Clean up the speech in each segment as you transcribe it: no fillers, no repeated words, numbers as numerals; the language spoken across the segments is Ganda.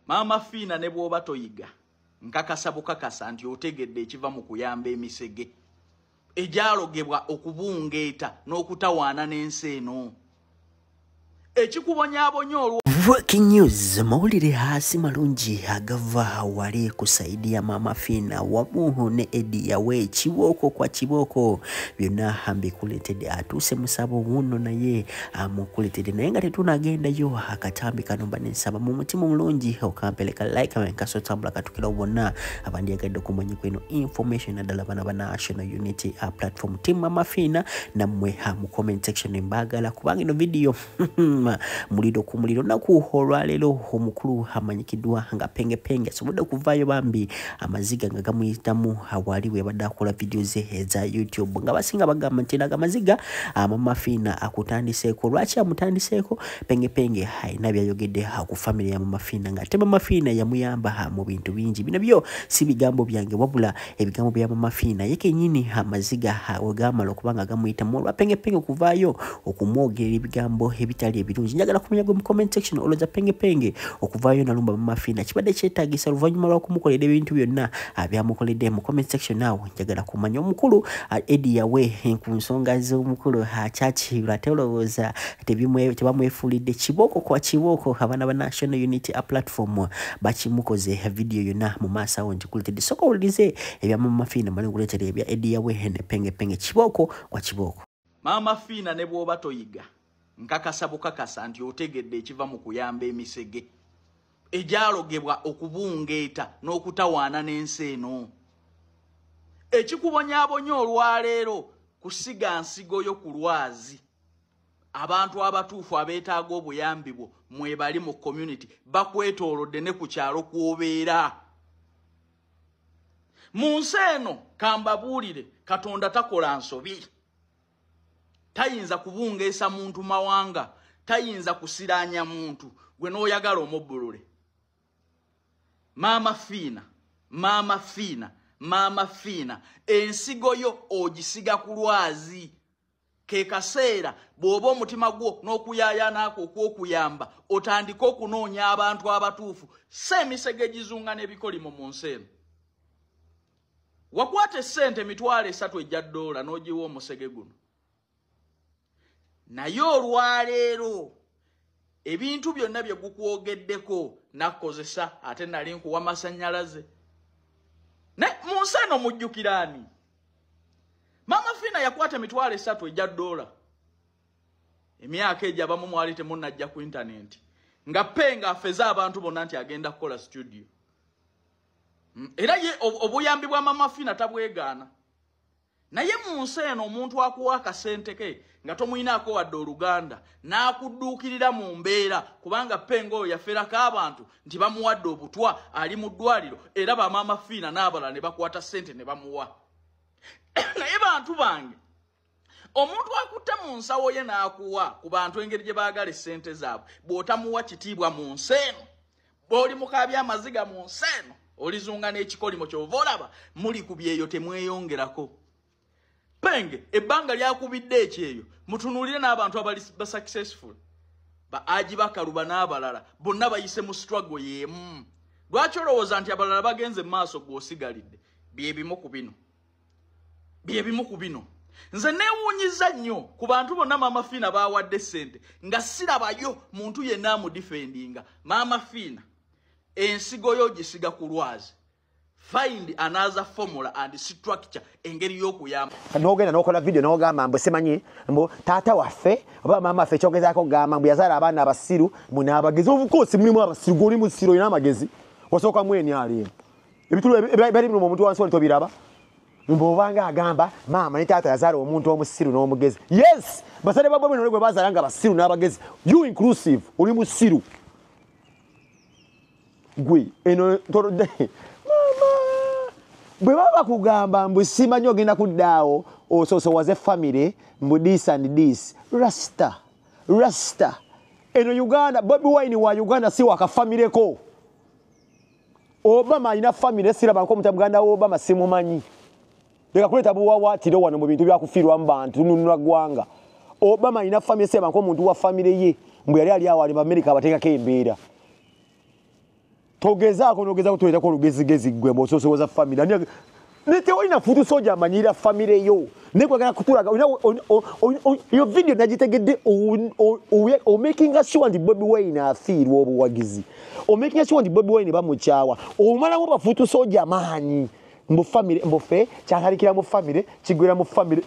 Mama Fina ne bwoba toyiga nkakasa bukakasa nti otegedde ekiva mu kuyamba emisege ejalogebwa okubungeeta n'okutawaana n'ensi eno ekikubonyabonya olwo. Breaking news, mawulire hasi malungi agava wali kusaidia Mama Fina wamu ne Eddie yawe kiboko kwa kiboko byonna ambikuletedde atuse musabo wuno naye amukuletedde naye nga tetunagenda yo akatambi kanomba nensaba mu mutima mulungi okampeleka like awenkaso tambula katukira bonna abandi yagadde kumanya kweno information nadala bana ba National Unity platform team Mama Fina namwe mu comment section mbagala kubanga ino video muliro kumuliro naku olwalero omukulu amanyikidwa nga penge sobodde kuvayo bambi amaziga nga gamuyitamu awali we badakola videos eza YouTube nga basinga bagamba nti naga maziga Mama Fina akutandiseeko lwaki amutandiseko penge haina byayogedde ku family ya Mama Fina nga te Mama Fina yamuyamba mu bintu bingi bino byo si bigambo byange wabula ebigambo bya Mama Fina yeke nyini amaziga ogamala okubanga gamuyitamu lwa penge kuvayo okumwogera ebigambo ebitali ebirungi njagala kumenya mu comment section oloza penge okuvayo nalumba Mama Fina kibadde kyetagisa luvanyuma lwa kumukolera ebintu byonna abyamukoledde mu comment section nawo njagala kumanya omukulu Eddie yawe ku nsonga z'omukulu chachi lwatelowooza tebamwefulidde kiboko kwa kiboko abana ba National Unity platform bakimukoze video yonna mu maaso awo njikuletedde soko ulize ebya Mama Fina mali kuletedde ebya Eddie yawe ne penge kiboko kwa kiboko. Mama Fina ne bwoba toyiga nkakasa bukakasa nti otegedde ekiva mu kuyamba emisege ejalogebwa okubungeeta n'okutawaana n'ensi eno ekikubonyabonya olwaleero kusiga nsigo yo ku lwazi abantu abatuufu abeetaaga obuyambi bwo mwebali mu community bakwetoolodde ne ku kyalo kw'obeera mu nsi eno kambabuulire Katonda takola nsobi. Tayinza kubungeesa muntu mawanga, tayinza kusiranya muntu gwe n'oyagala omubbulule. Mama Fina ensigo yo ogisiga ku lwazi ke kaseera bw'oba omutima gwo n'okuyaayanaako okw'okuyamba otandika okunoonya abantu abatuufu seemisege gizunga n'ebikolimo mu nsi eno. Wakwata essente $3 ejja $1 n'ogiwa omusege guno. Naye olwaleero ebintu byonna bye gukwogeddeko nakozesa ate nali nkuwa masannyalaze ne mu nsi eno mujjukiraani Mama Fina yakwata $3 ejja $1 emyaka egyo abamu mwali temunnajja ku internet nga penga afeza abantu bonna nti agenda kukola studio era ye obuyambi bwa Mama Fina tabwegaana. Naye mu nsi eno omuntu akuwa akasente ke nga tomuyinaako wadde Oluganda n'akudduukirira mu mbeera kubanga penga oyo yaferako abantu nti bamuwadde obutwa ali mu ddwaliro era ba Mama Fina n'abalala ne bakwata ssente ne bamuwa. Naye bantu bange omuntu akutte mu nsawo ye n'akuwa ku bantu engeri gye baagala essente zaabwe bw'otamuwa kitiibwa mu nsi eno bw'oli mukaabya amaziga mu nsi eno olizunga n'ekikolimo ky'ova olaba muli ku byeyo temweyongerako. Penge ebbanga lyakubidde ekyeyo mutunuulire n'abantu abali ba successful ba Aji Bakaluba n'abalala bonna bayise mu struggle yeemu. Lwaki olowooza nti abalala bagenze mu maaso gw'osigalidde? Byebimu ku bino nze neewuunyiza nnyo ku bantu bonna Mama Fina baawadde ssente nga sirabayo muntu yenna amudifendinga. Mama Fina ensigo yo gisiga ku lwazi. Find another formula and structure engeri y'okuyamba. N'ogenda n'okola video n'ogamba mbu simanyi mbu taata waffe oba maama waffe ekyogezaako gamba mbu yazaala abaana abasiru munaabagezi. Of course mulimu abasiru g'oli musiru olina amagezi wasooka mweni ali ebitulu bali mu omuntu wansi oli tobiraba mbu obanga agamba maama ne taata yazaala omuntu omusiru n'omugezi. Yes basale babwe bino gwe bazaala nga basiru n'abagezi you inclusive oli musiru gwe eno tolodde bwe baba kugamba mbu simanyi ogenda kuddaawo ososowaze family mbu this and this rasta eno Uganda Bobi Wine wa Uganda si wakafamileko. Obama ina family siraba nko mutabuganda Obama simumanyi leka kuleta buwawaatiro wano mu bintu byakufiirwa mu bantu nunula gwanga. Obama ina family siraba nko muntu wa family ye mbu yali ali awo ali mu America abateekako embeera togezaako nogezako toletako olugezigezi gwe bw'ososoboza family ani nete olina futu soja amanyira family yo nekwagala kutulaga yo video nagitegedde o making sure ndi Bobi Wine afiirwa obuwagizi o making sure ndi Bobi Wine bamukyawa omalamu bafutu soja amaanyi mbu family mbofe kyakalikira mu family kigwera mu family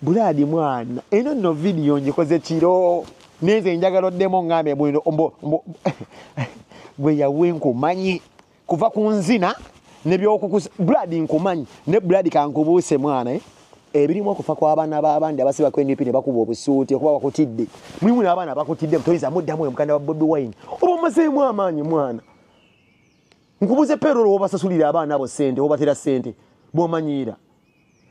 buladi mwana eno no video njikoze kiro neze njagalo demo ngambe bwino mbo gwe yawe nkumanyi kuva ku nzina nebyokukusa blood nkumanyi ne blood kankubuse mwana ebirimu okufa kwa abana babandi abasiba ku NDP ne bakuba obusuuti okuba bakutidde mulimu n'abaana bakutidde mtoyiza muddamu mukanda wa Bobi Wine oba mazemu amanyi mwana nkubuze perolo obasasulira abaana abo sente obatera sente bomanyira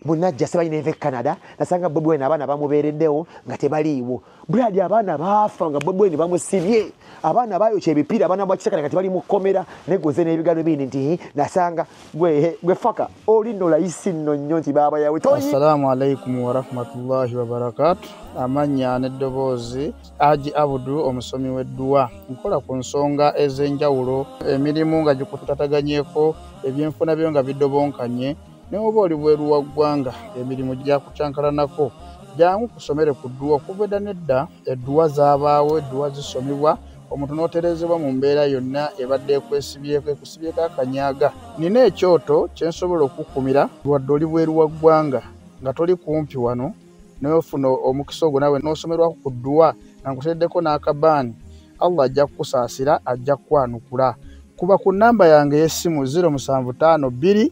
bunajja seba ine Canada nasanga Bobi Wine abana bamubereddewo nga tebaliiwo blood abana bafa nga Bobi Wine bamusibye abana bayo chebipira abana bakisaka kati bali mukomera negoze nebigano bindi nti nasanga gwe faka olindo la isi nno nyonti baba yawe toyi. Assalamu alaikum wa rahmatullahi wa barakatuh. Amanya neddobozi Aji Abudu omusomi w'edduwa nkola ku nsonga ezenjawulo emirimu nga gikutataganyeko ebyenfuna byo nga biddobonkanye ne oba oli bweru wa ggwanga emirimu gya kucankalanako jangu kusomere ku dduwa okuveda nedda edduwa zabaawo edduwa zisomibwa omuntu noterezebwa mu mbeera yonna ebadde ekwesibyeko ekusibyeko akanyaga nina ekyoto kyensobola okukumira lwadde oli bweru wa ggwanga nga toli kumpi wano nofuna omukisa ogwo nawe nosomerwako ku dduwa nga nkuteddeko n'akabaani Allah ajja kukusaasira ajja kukwanukula kuba ku namba yange y'essimu 0752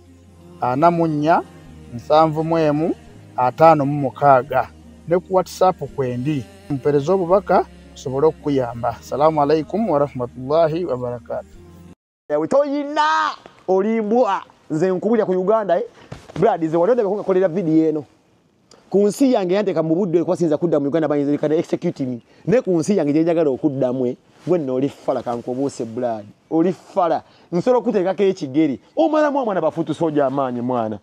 4 7 5 ne ku WhatsApp kwendi mpereza obubaka sobolo kuyamba. Assalamu alaikum wa rahmatullahi wa barakatuh. Yawe toyina olimbwa nze nkubulya ku Uganda brad ze walonda bekunga kolera video eno kunsi yange yanteka mu budde kwasinza kudda mu Uganda banyize kana execute me ne kunsi yange jenjagala okuddamwe gwe no oli fala kankobose brad oli fala nsoro kuteka ke ekigeri omala mu mwana bafutu soja amaanyi mwana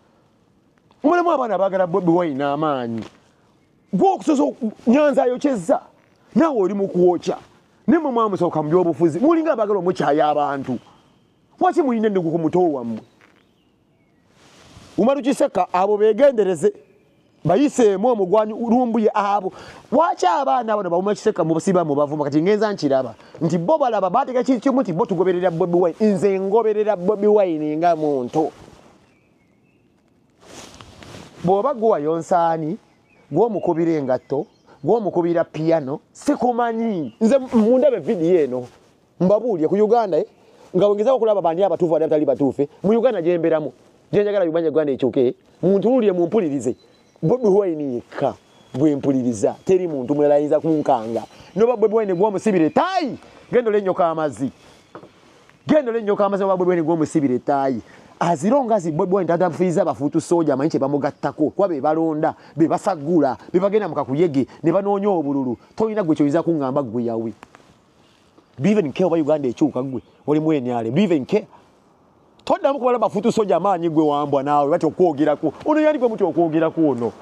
omala mu abana bagala Bobi Wine amaanyi gwo kusoso nyanza yocheza nawe oli mukuocha nemo mwamu soka mbyobufuzi mulinga bagalo muchaya abantu wachi mulinde ndugu kumutowa mmwe umaru kiseka abo begendereze bayise mu omugwanyu urumbuye abo wacha abana abo bawuma kiseka mu basiba mu bavuma kati ngenza nkiraba nti boba laba bateka kintu muti bo tugoberera Bobi Wine nze ngoberera Bobi Wine nga muntu boba gwa yonsani gwo mukubire ngato gwo mukubira piano sikumanyi nze mundabe video eno mbabulye ku Uganda nga wongeza okulaba bandi abatufu adatali batufe mu Uganda jemberamu jenjagala yubanje Uganda ekyuke muntu ulye mumpulirize Bobi Wine yeka bwe mpuliriza teri muntu mwelayinza kunkanga no Bobi Wine gwo musibire tai gendo lenyoka amazi Bobi Wine gwo musibire tai azironga zi Bobi Wine tadamfiza bafutu soja manyiche bamugattako kwabe balonda be basagula be bagenda mukakuyege ne banonyo obululu toyina gwe kyoyiza kungamba gwe yawe even care oba Uganda ekyuka gwe oli mwenyale even care toda mukubala bafutu soja amanyi gwe wambwa nawe bati okwogerako ono yali gwe muti okwogerako ono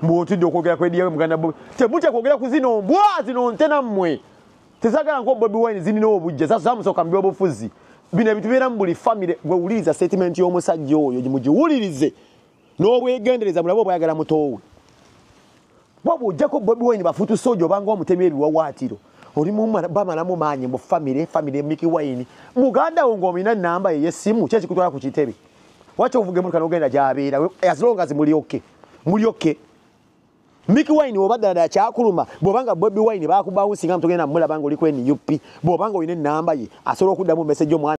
mbotidde okwogera kwediyawe muganda Bobi temuti kwogera kuzino mbwa zino ntena mmwe tezagala nko Bobi Wine zinina obujja sasa zamusoka mbyo obufuzi bina bitubera mbuli family gwe uliza statement y'omusajja oyo mugiwulirize n'obwegendereza mulabo bayagala mutowe wabo jako Bobi Wine bafutu soja obanga omutemi ebiwawaatiro oli mu bamalamu maanye mu family Mickey Wine muganda ngomina namba ye simu kye kikutwala ku kitebe wacho uvuge mu kanogenda jabeera as long as muli okay Mickey Wine obadala kyakuluma bobanga Bobi Wine bakubawo singa mtogenda mulabanga oli kweni UP bobanga oyine namba ye asobola okuddamu message omwana